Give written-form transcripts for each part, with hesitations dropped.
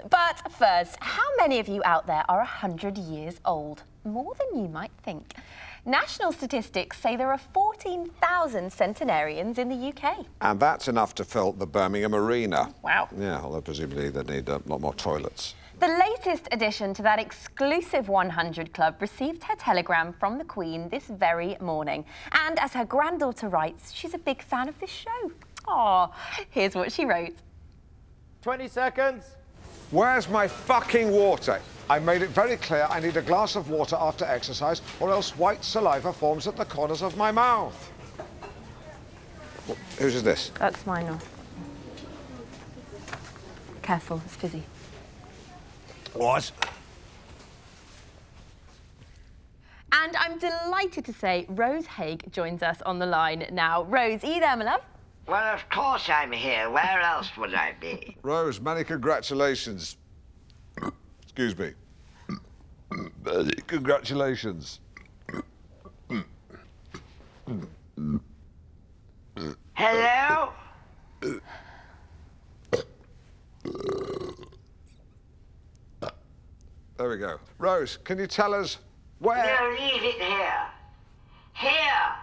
But first, how many of you out there are 100 years old? More than you might think. National statistics say there are 14,000 centenarians in the UK. And that's enough to fill the Birmingham Arena. Wow. Yeah, although presumably they need a lot more toilets. The latest addition to that exclusive 100 club received her telegram from the Queen this very morning. And as her granddaughter writes, she's a big fan of this show. Aw, here's what she wrote. 20 seconds. Where's my fucking water? I made it very clear I need a glass of water after exercise, or else white saliva forms at the corners of my mouth. Whose is this? That's mine now. Careful, it's fizzy. What? And I'm delighted to say Rose Haig joins us on the line now. Rose, are you there, my love? Well, of course I'm here. Where else would I be? Rose, many congratulations. Excuse me. Congratulations. Hello? There we go. Rose, can you tell us where... No, leave it here. Here.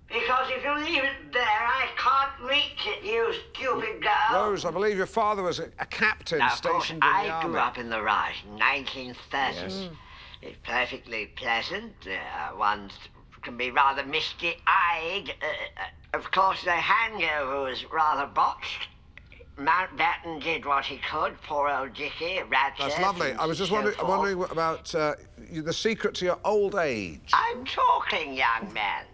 Because if you leave it there, I can't reach it, you stupid girl. Rose, I believe your father was a captain Now, of course, stationed in the I army. grew up in the Raj, 1930s. Yes. It's perfectly pleasant. One can be rather misty-eyed. Of course, the hangover was rather botched. Mountbatten did what he could, poor old Dickie, Ratchet. That's lovely. I was just wondering about the secret to your old age. I'm talking, young man.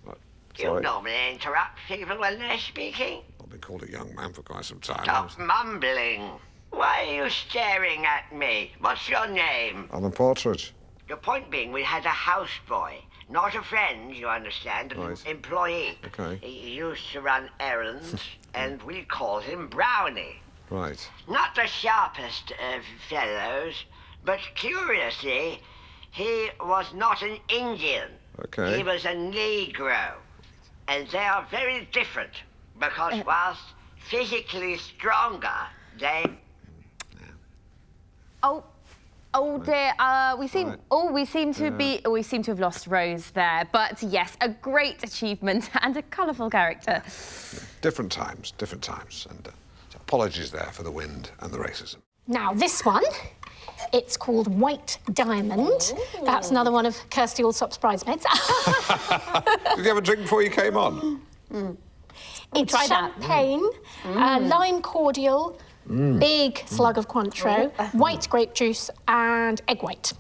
What? You Sorry. normally interrupt people when they're speaking. I've been called a young man for quite some time. Stop mumbling. Why are you staring at me? What's your name? I'm a Partridge. Your point being, we had a houseboy. Not a friend, you understand, an Right. employee. Okay. He used to run errands, and we called him Brownie. Right. Not the sharpest of fellows, but curiously, he was not an Indian. Okay. He was a Negro. And they are very different, because whilst physically stronger, they... Oh dear, we seem to have lost Rose there. But yes, a great achievement and a colourful character. Different times, and apologies there for the wind and the racism. Now, this one, it's called White Diamond. Ooh. Perhaps another one of Kirsty Allsop's bridesmaids. Did you have a drink before you came on? It's try that. champagne, lime cordial, big slug of Cointreau, white grape juice, and egg white.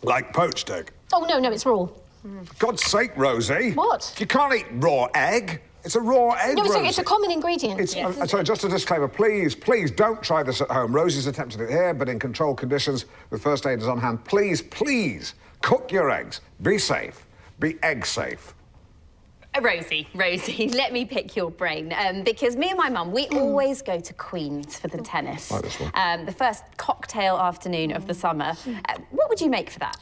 Like poached egg. Oh, no, it's raw. For God's sake, Rosie. What? You can't eat raw egg. It's a raw egg, No, Rosie. it's a common ingredient. Sorry, just a disclaimer, please don't try this at home. Rosie's attempted it here, but in controlled conditions with first aiders on hand. Please cook your eggs. Be safe. Be egg safe. Rosie, let me pick your brain. Because me and my mum, we always go to Queen's for the tennis. Like this one. The first cocktail afternoon of the summer. What would you make for that?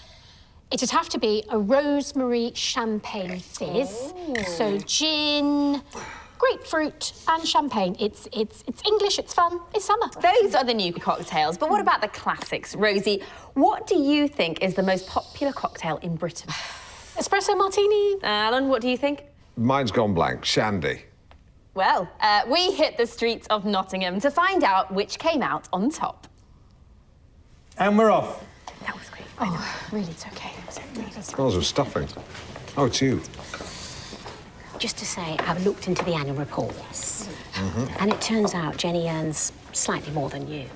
It'd have to be a rosemary champagne fizz. So gin, grapefruit, and champagne. It's English, it's fun, it's summer. Those are the new cocktails, but what about the classics? Rosie, what do you think is the most popular cocktail in Britain? Espresso martini. Alan, what do you think? Mine's gone blank. Shandy. Well, we hit the streets of Nottingham to find out which came out on top. And we're off. That was great. Oh, really, it's okay. Smells of stuffing. Oh, it's you. Just to say, I've looked into the annual report, and it turns out Jenny earns slightly more than you.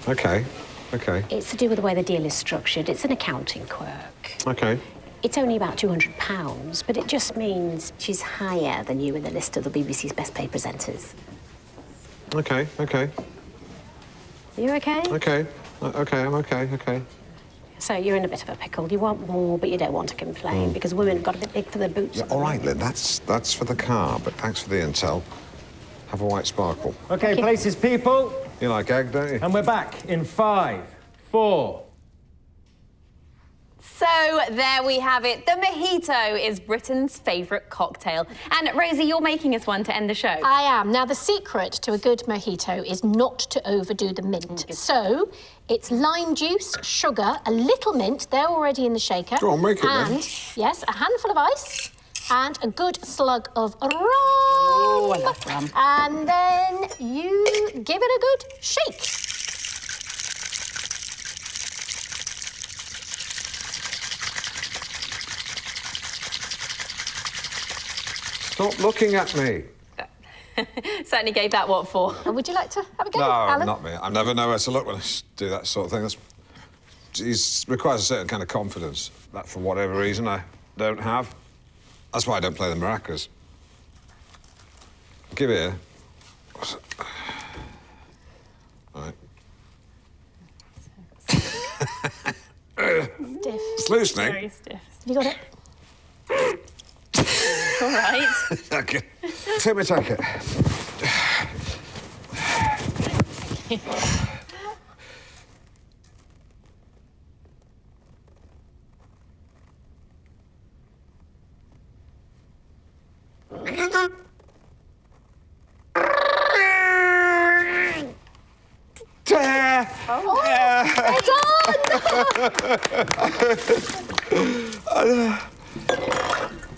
Okay. It's to do with the way the deal is structured. It's an accounting quirk. Okay. It's only about £200, but it just means she's higher than you in the list of the BBC's best paid presenters. Okay. Are you okay? Okay, I'm okay. So you're in a bit of a pickle. You want more, but you don't want to complain because women have got a bit big for their boots. Yeah, all right, Lynn, that's for the car, but thanks for the intel. Have a white sparkle. Okay, places, people. You like egg, don't you? And we're back in 5, 4, So there we have it. The mojito is Britain's favourite cocktail. And Rosie, you're making us one to end the show. I am. Now, the secret to a good mojito is not to overdo the mint. So, it's lime juice, sugar, a little mint, they're already in the shaker. Go on, make it then. And, yes, a handful of ice and a good slug of rum. Oh, I love rum. And then you give it a good shake. Stop looking at me. Certainly gave that what for. Would you like to have a go, No, Alan? not me. I never know where to look when I do that sort of thing. It requires a certain kind of confidence that, for whatever reason, I don't have. That's why I don't play the maracas. Give it here. All right. Stiff. It's loosening. Very stiff. Have you got it? All right. Okay. Take me, take it.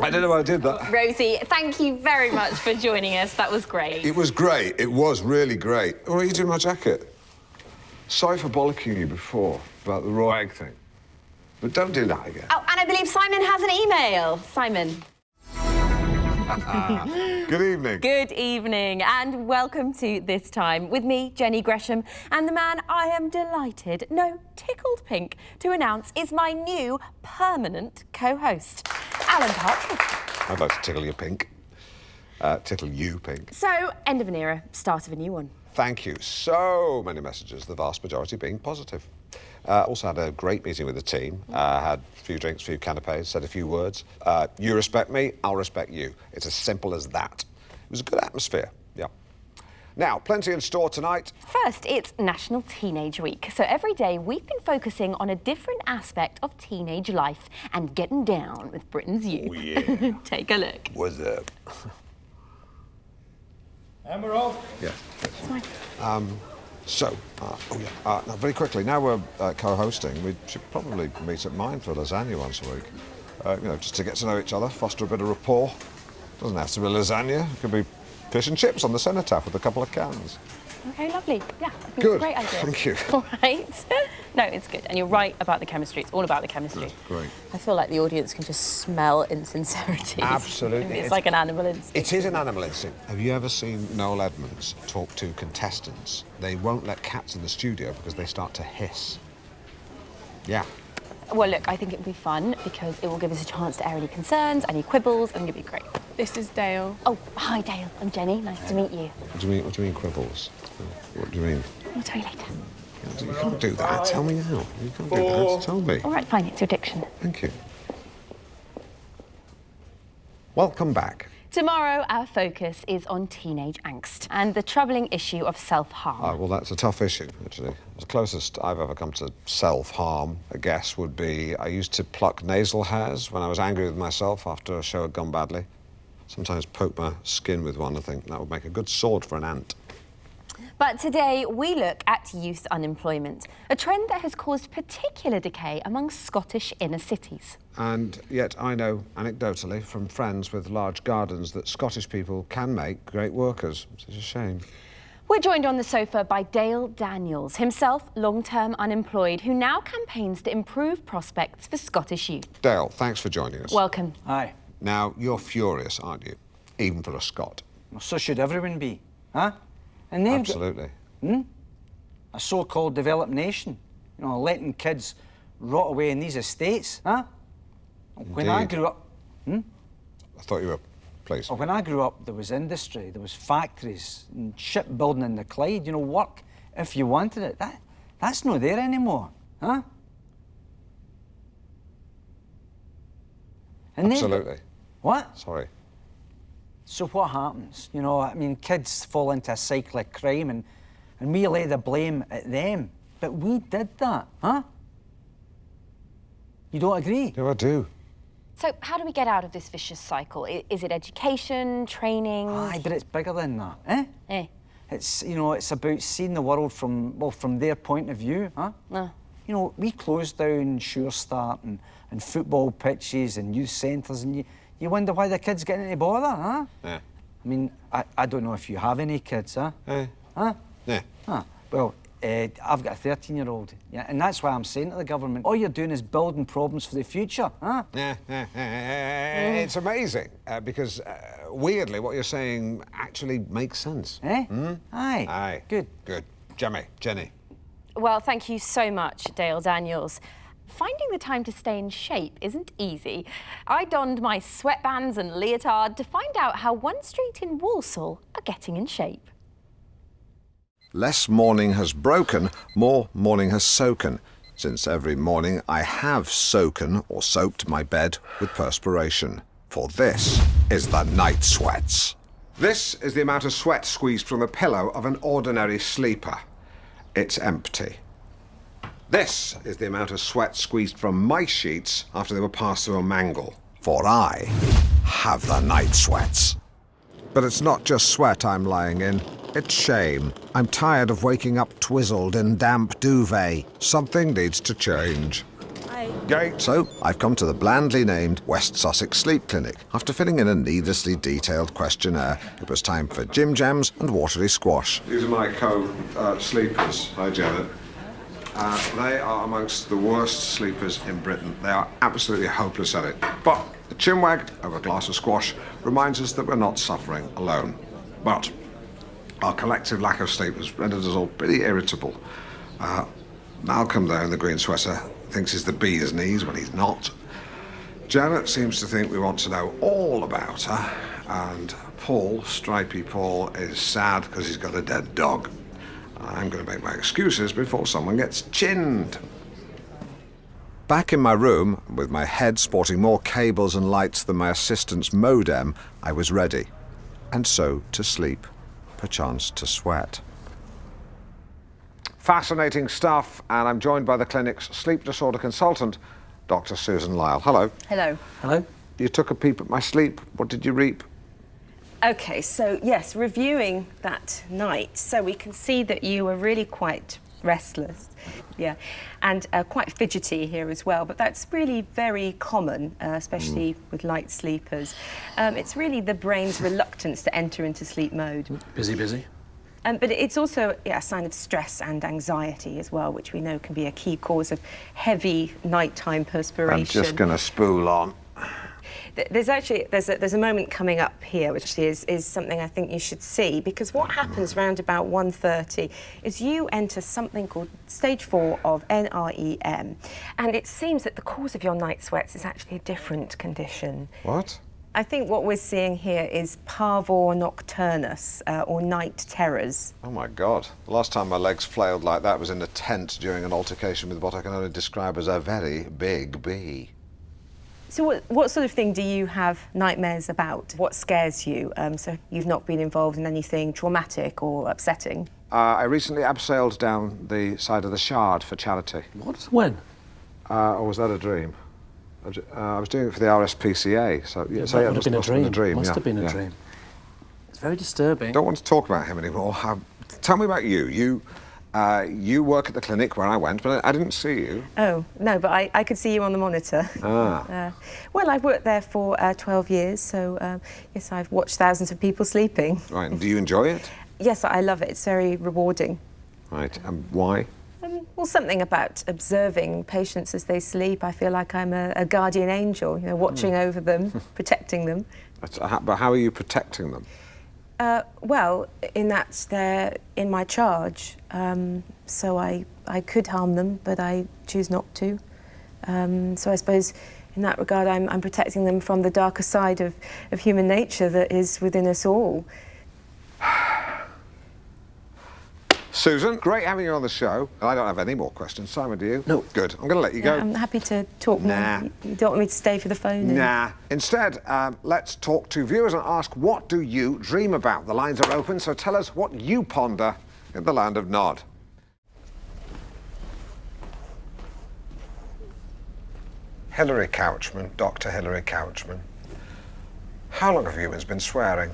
I don't know why I did that. Rosie, thank you very much for joining us. That was great. It was great. It was really great. What are you doing with my jacket? Sorry for bollocking you before about the raw egg thing. But don't do that again. Oh, and I believe Simon has an email. Simon. Good evening. Good evening and welcome to This Time with me, Jenny Gresham, and the man I am delighted, no, tickled pink, to announce is my new permanent co-host, Alan Partridge. I'd like to tickle you pink. Tickle you pink. So, end of an era, start of a new one. Thank you. So many messages, the vast majority being positive. Also had a great meeting with the team. Had a few drinks, a few canapes, said a few words. You respect me, I'll respect you. It's as simple as that. It was a good atmosphere, yeah. Now, plenty in store tonight. First, it's National Teenage Week. So every day we've been focusing on a different aspect of teenage life and getting down with Britain's youth. Oh, yeah. Take a look. What's up? And we're off. Yeah. Now, very quickly, now we're co-hosting, we should probably meet at mine for a lasagna once a week. You know, just to get to know each other, foster a bit of rapport. Doesn't have to be lasagna. It could be fish and chips on the cenotaph with a couple of cans. Okay, lovely. Yeah, I think Good. it's a great idea. Thank you. All right. No, it's good. And you're right about the chemistry. It's all about the chemistry. Good, great. I feel like the audience can just smell insincerity. Absolutely. It's like an animal instinct. It is an animal instinct. Have you ever seen Noel Edmonds talk to contestants? They won't let cats in the studio because they start to hiss. Yeah. Well, look, I think it would be fun because it will give us a chance to air any concerns, any quibbles, and it'll be great. This is Dale. Oh, hi, Dale. I'm Jenny. Nice to meet you. What do you mean quibbles? What do you mean? I'll tell you later. You can't do that. Tell me now. You can't do that. Tell me. All right, fine. It's your diction. Thank you. Welcome back. Tomorrow, our focus is on teenage angst and the troubling issue of self-harm. Well, that's a tough issue, actually. The closest I've ever come to self-harm, I guess, would be I used to pluck nasal hairs when I was angry with myself after a show had gone badly. Sometimes poke my skin with one. I think that would make a good sword for an ant. But today, we look at youth unemployment, a trend that has caused particular decay among Scottish inner cities. And yet I know, anecdotally, from friends with large gardens, that Scottish people can make great workers. It's a shame. We're joined on the sofa by Dale Daniels, himself long-term unemployed, who now campaigns to improve prospects for Scottish youth. Dale, thanks for joining us. Welcome. Aye. Now, you're furious, aren't you? Even for a Scot. Well, so should everyone be, huh? And they've Absolutely. got a so-called developed nation, you know, letting kids rot away in these estates, huh? When I Indeed. grew up, I thought you were... Please. when I grew up, there was industry, there was factories, and shipbuilding in the Clyde, you know, work if you wanted it. That's not there anymore, huh? And they've got- Absolutely. What? Sorry. So what happens? You know, I mean, kids fall into a cycle of crime and we lay the blame at them. But we did that, huh? You don't agree? No, I do. So how do we get out of this vicious cycle? Is it education, training? Aye, but it's bigger than that, eh? Eh. It's, you know, it's about seeing the world from, well, from their point of view, huh? No. You know, we closed down Sure Start and football pitches and youth centres, and you wonder why the kids getting into bother, huh? Yeah. I mean, I don't know if you have any kids, huh? Huh? Yeah. Huh. Well, I've got a 13-year-old, yeah, and that's why I'm saying to the government, all you're doing is building problems for the future, huh? It's amazing, because weirdly, what you're saying actually makes sense. Eh? Aye. Aye. Good. Good. Jenny. Well, thank you so much, Dale Daniels. Finding the time to stay in shape isn't easy. I donned my sweatbands and leotard to find out how one street in Walsall are getting in shape. Less morning has broken, more morning has soaken, since every morning I have soaken or soaked my bed with perspiration. For this is the night sweats. This is the amount of sweat squeezed from the pillow of an ordinary sleeper. It's empty. This is the amount of sweat squeezed from my sheets after they were passed through a mangle. For I have the night sweats. But it's not just sweat I'm lying in, it's shame. I'm tired of waking up twizzled in damp duvet. Something needs to change. Gate. So I've come to the blandly named West Sussex Sleep Clinic. After filling in a needlessly detailed questionnaire, it was time for Jim Jams and watery squash. These are my co-sleepers. Hi, Janet. They are amongst the worst sleepers in Britain. They are absolutely hopeless at it. But the chinwag over a glass of squash reminds us that we're not suffering alone. But our collective lack of sleep has rendered us all pretty irritable. Malcolm, though, in the green sweater, thinks he's the bee's knees when he's not. Janet seems to think we want to know all about her. And Paul, Stripey Paul, is sad because he's got a dead dog. I'm going to make my excuses before someone gets chinned. Back in my room, with my head sporting more cables and lights than my assistant's modem, I was ready. And so to sleep, perchance to sweat. Fascinating stuff, and I'm joined by the clinic's sleep disorder consultant, Dr. Susan Lyle. Hello. Hello. Hello? You took a peep at my sleep. What did you reap? Okay, so yes, reviewing that night, so we can see that you were really quite restless, yeah, and quite fidgety here as well, but that's really very common, especially with light sleepers. It's really the brain's reluctance to enter into sleep mode. Busy. But it's also a sign of stress and anxiety as well, which we know can be a key cause of heavy nighttime perspiration. I'm just going to spool on. There's a moment coming up here which is something I think you should see, because what happens around about 1:30 is you enter something called stage 4 of NREM, and it seems that the cause of your night sweats is actually a different condition. What? I think what we're seeing here is parvor nocturnus, or night terrors. Oh my God. The last time my legs flailed like that was in a tent during an altercation with what I can only describe as a very big bee. So what sort of thing do you have nightmares about? What scares you? So you've not been involved in anything traumatic or upsetting? I recently abseiled down the side of the Shard for charity. What? When? Or was that a dream? I was doing it for the RSPCA, so yeah, so That yeah, would it have been a dream. Must yeah, have been a yeah. dream. It's very disturbing. Don't want to talk about him anymore. Tell me about you. You work at the clinic where I went, but I didn't see you. Oh, no, but I could see you on the monitor. Well, I've worked there for 12 years, so yes, I've watched thousands of people sleeping. Right, and do you enjoy it? Yes, I love it. It's very rewarding. Right, and why? Well, something about observing patients as they sleep. I feel like I'm a guardian angel, you know, watching over them, protecting them. But how are you protecting them? Well, in that they're in my charge, so I could harm them, but I choose not to. So I suppose in that regard I'm protecting them from the darker side of human nature that is within us all. Susan, great having you on the show. I don't have any more questions. Simon, do you? No. Good. I'm going to let you go. I'm happy to talk Nah. more. You don't want me to stay for the phone? Nah. Instead, let's talk to viewers and ask, what do you dream about? The lines are open, so tell us what you ponder in the land of Nod. Hilary Couchman, Dr. Hilary Couchman. How long have humans been swearing?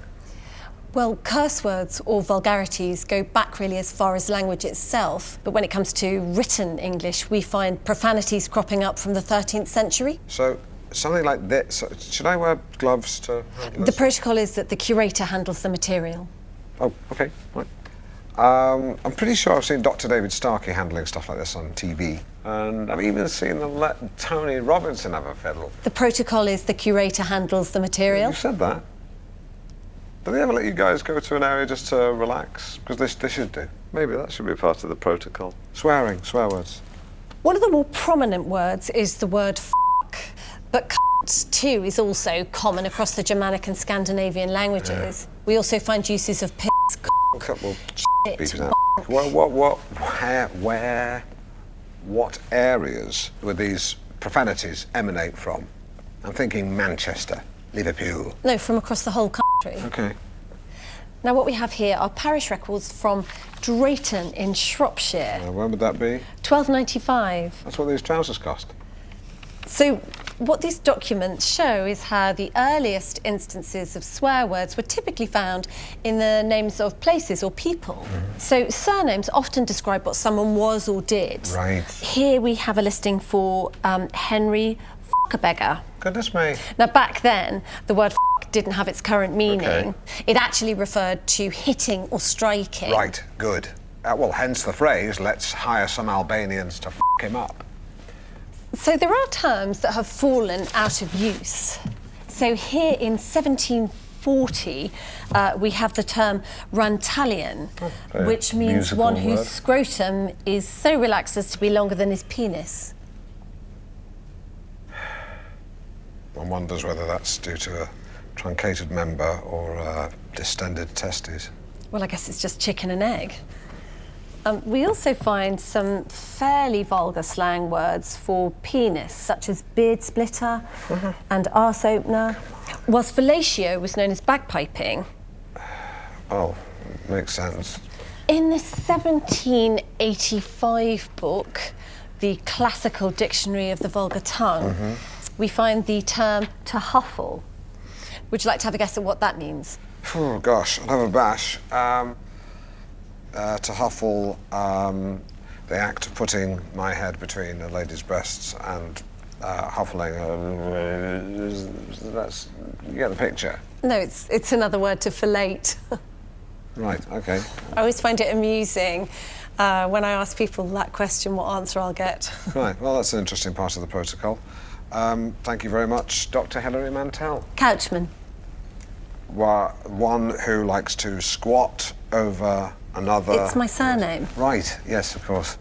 Well, curse words or vulgarities go back really as far as language itself, but when it comes to written English, we find profanities cropping up from the 13th century. So, something like this. So, should I wear gloves to handle The this? protocol is that the curator handles the material. Oh, okay. Right. I'm pretty sure I've seen Dr. David Starkey handling stuff like this on TV. And I've even seen them let Tony Robinson have a fiddle. The protocol is the curator handles the material. You said that. Do they ever let you guys go to an area just to relax? Because they should do. Maybe that should be part of the protocol. Swearing, swear words. One of the more prominent words is the word f***, but cunt too is also common across the Germanic and Scandinavian languages. We also find uses of piss, Couple shit, beeps out. What areas would these profanities emanate from? I'm thinking Manchester, Liverpool. no, from across the whole country. Okay. Now what we have here are parish records from Drayton in Shropshire, When would that be? 1295. That's what these trousers cost. So what these documents show is how the earliest instances of swear words were typically found in the names of places or people. So surnames often describe what someone was or did. Right. Here we have a listing for Henry Fuckerbeggar. Goodness me. Now back then, the word didn't have its current meaning. Okay. It actually referred to hitting or striking. Right, good. Well, hence the phrase, let's hire some Albanians to f*** him up. So there are terms that have fallen out of use. So here in 1740, we have the term Rantalian, very which means musical one whose word. scrotum is so relaxed as to be longer than his penis. One wonders whether that's due to a truncated member or distended testes. Well, I guess it's just chicken and egg. We also find some fairly vulgar slang words for penis, such as beard splitter and arse opener, whilst fellatio was known as bagpiping. Oh, makes sense. In the 1785 book, the Classical Dictionary of the Vulgar Tongue, we find the term to huffle. Would you like to have a guess at what that means? Oh, gosh, I'll have a bash. To huffle, the act of putting my head between a lady's breasts and huffling. That's, you get the picture. No, it's another word to fillate. Right, okay. I always find it amusing when I ask people that question, what answer I'll get. Right, well, that's an interesting part of the protocol. Thank you very much, Dr. Hilary Mantell. Couchman. One who likes to squat over another. It's my surname. Right, yes, of course.